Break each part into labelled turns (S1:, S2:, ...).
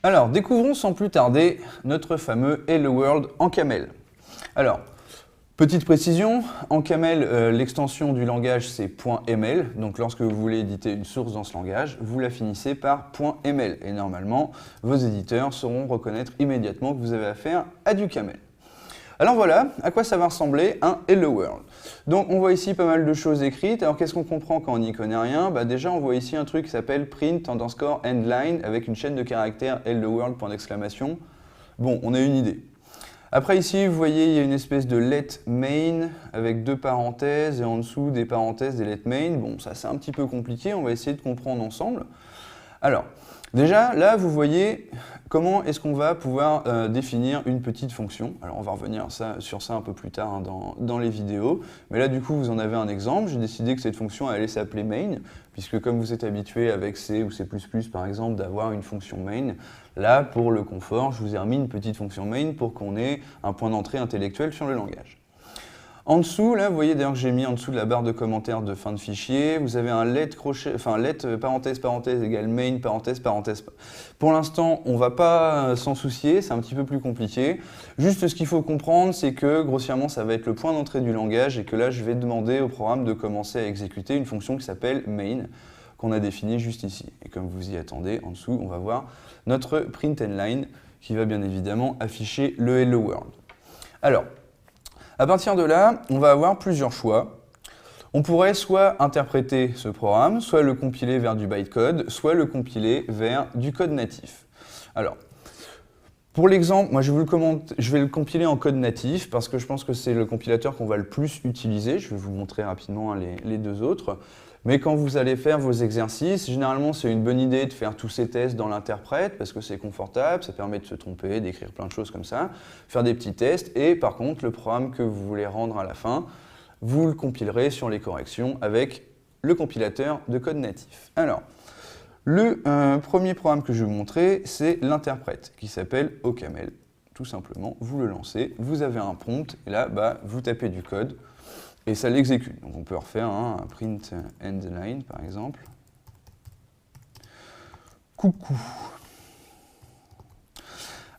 S1: Alors, découvrons sans plus tarder notre fameux Hello World en camel. Alors, petite précision, en camel, l'extension du langage c'est .ml, donc lorsque vous voulez éditer une source dans ce langage, vous la finissez par .ml, et normalement, vos éditeurs sauront reconnaître immédiatement que vous avez affaire à du camel. Alors voilà, à quoi ça va ressembler un Hello World. Donc on voit ici pas mal de choses écrites. Alors qu'est-ce qu'on comprend quand on n'y connaît rien? Déjà on voit ici un truc qui s'appelle print _ endline avec une chaîne de caractères Hello World point d'exclamation. Bon, on a une idée. Après ici, vous voyez, il y a une espèce de let main avec deux parenthèses et en dessous des parenthèses des let main. Bon, ça c'est un petit peu compliqué, on va essayer de comprendre ensemble. Alors, déjà, là, vous voyez comment est-ce qu'on va pouvoir définir une petite fonction. Alors, on va revenir sur ça un peu plus tard dans les vidéos. Mais là, du coup, vous en avez un exemple. J'ai décidé que cette fonction allait s'appeler main, puisque comme vous êtes habitué avec C ou C++, par exemple, d'avoir une fonction main, là, pour le confort, je vous ai remis une petite fonction main pour qu'on ait un point d'entrée intellectuel sur le langage. En dessous, là, vous voyez d'ailleurs que j'ai mis en dessous de la barre de commentaires de fin de fichier, vous avez un let crochet, enfin let parenthèse parenthèse égale main parenthèse parenthèse. Pour l'instant, on ne va pas s'en soucier, c'est un petit peu plus compliqué. Juste ce qu'il faut comprendre, c'est que grossièrement, ça va être le point d'entrée du langage et que là, je vais demander au programme de commencer à exécuter une fonction qui s'appelle main, qu'on a définie juste ici. Et comme vous y attendez, en dessous, on va voir notre print endline qui va bien évidemment afficher le Hello World. Alors, à partir de là, on va avoir plusieurs choix. On pourrait soit interpréter ce programme, soit le compiler vers du bytecode, soit le compiler vers du code natif. Alors, pour l'exemple, moi je vais le compiler en code natif parce que je pense que c'est le compilateur qu'on va le plus utiliser. Je vais vous montrer rapidement les deux autres. Mais quand vous allez faire vos exercices, généralement c'est une bonne idée de faire tous ces tests dans l'interprète parce que c'est confortable, ça permet de se tromper, d'écrire plein de choses comme ça, faire des petits tests et par contre le programme que vous voulez rendre à la fin, vous le compilerez sur les corrections avec le compilateur de code natif. Alors, le premier programme que je vais vous montrer, c'est l'interprète qui s'appelle OCaml. Tout simplement, vous le lancez, vous avez un prompt et là vous tapez du code. Et ça l'exécute. Donc on peut refaire un print endline par exemple. Coucou.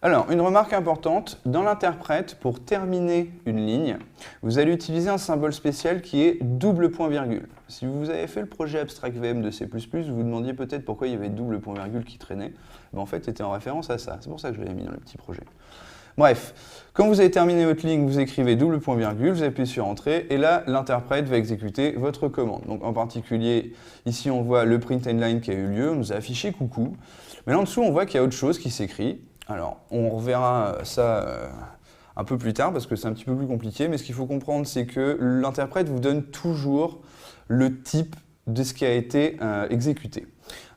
S1: Alors, une remarque importante, dans l'interprète, pour terminer une ligne, vous allez utiliser un symbole spécial qui est double point virgule. Si vous avez fait le projet Abstract VM de C++, vous vous demandiez peut-être pourquoi il y avait double point virgule qui traînait. En fait, c'était en référence à ça. C'est pour ça que je l'avais mis dans le petit projet. Bref, quand vous avez terminé votre ligne, vous écrivez double point virgule, vous appuyez sur Entrée, et là, l'interprète va exécuter votre commande. Donc en particulier, ici on voit le print endline qui a eu lieu, on nous a affiché coucou. Mais là en dessous, on voit qu'il y a autre chose qui s'écrit. Alors, on reverra ça un peu plus tard, parce que c'est un petit peu plus compliqué, mais ce qu'il faut comprendre, c'est que l'interprète vous donne toujours le type de ce qui a été exécuté.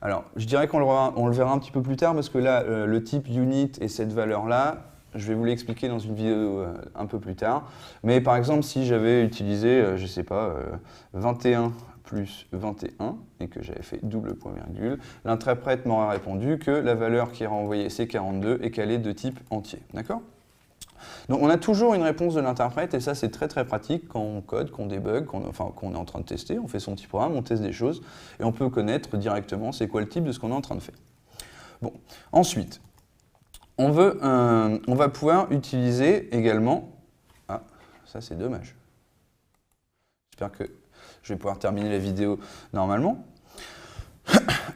S1: Alors, je dirais qu'on le verra un petit peu plus tard, parce que là, le type unit et cette valeur-là, je vais vous l'expliquer dans une vidéo un peu plus tard. Mais par exemple, si j'avais utilisé, je ne sais pas, 21 plus 21 et que j'avais fait double point virgule, l'interprète m'aura répondu que la valeur qui est renvoyée c'est 42 et qu'elle est de type entier. D'accord ? Donc on a toujours une réponse de l'interprète et ça c'est très très pratique quand on code, qu'on débug, qu'on est en train de tester, on fait son petit programme, on teste des choses et on peut connaître directement c'est quoi le type de ce qu'on est en train de faire. Bon, ensuite, on va pouvoir utiliser également... Ah, ça c'est dommage. J'espère que je vais pouvoir terminer la vidéo normalement.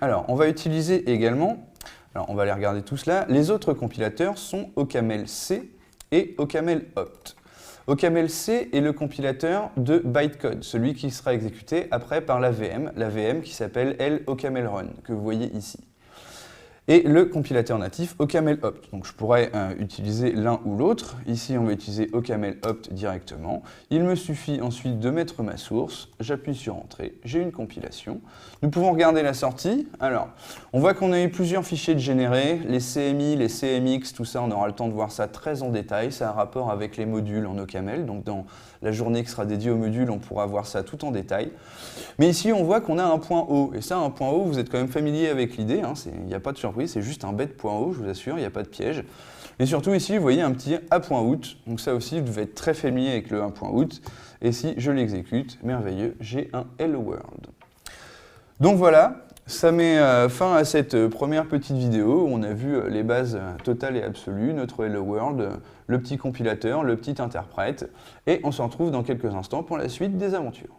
S1: Alors, on va utiliser également, alors on va les regarder tous là, les autres compilateurs sont OCaml C et OCaml opt. OCaml C est le compilateur de bytecode, celui qui sera exécuté après par la VM qui s'appelle OCaml run, que vous voyez ici. Et le compilateur natif OCaml opt. Donc je pourrais utiliser l'un ou l'autre. Ici, on va utiliser OCaml opt directement. Il me suffit ensuite de mettre ma source. J'appuie sur Entrée. J'ai une compilation. Nous pouvons regarder la sortie. Alors, on voit qu'on a eu plusieurs fichiers de générés. Les CMI, les CMX, tout ça, on aura le temps de voir ça très en détail. Ça a un rapport avec les modules en OCaml. Donc dans la journée qui sera dédiée aux modules, on pourra voir ça tout en détail. Mais ici, on voit qu'on a un point O. Et ça, un point O, vous êtes quand même familier avec l'idée. Il n'y a pas de surprise, c'est juste un bête point O, je vous assure, il n'y a pas de piège. Et surtout ici, vous voyez un petit A.out. Donc ça aussi, vous devez être très familier avec le A.out. Et si je l'exécute, merveilleux, j'ai un Hello World. Donc voilà, Ça met fin à cette première petite vidéo où on a vu les bases totales et absolues, notre Hello World, le petit compilateur, le petit interprète, et on se retrouve dans quelques instants pour la suite des aventures.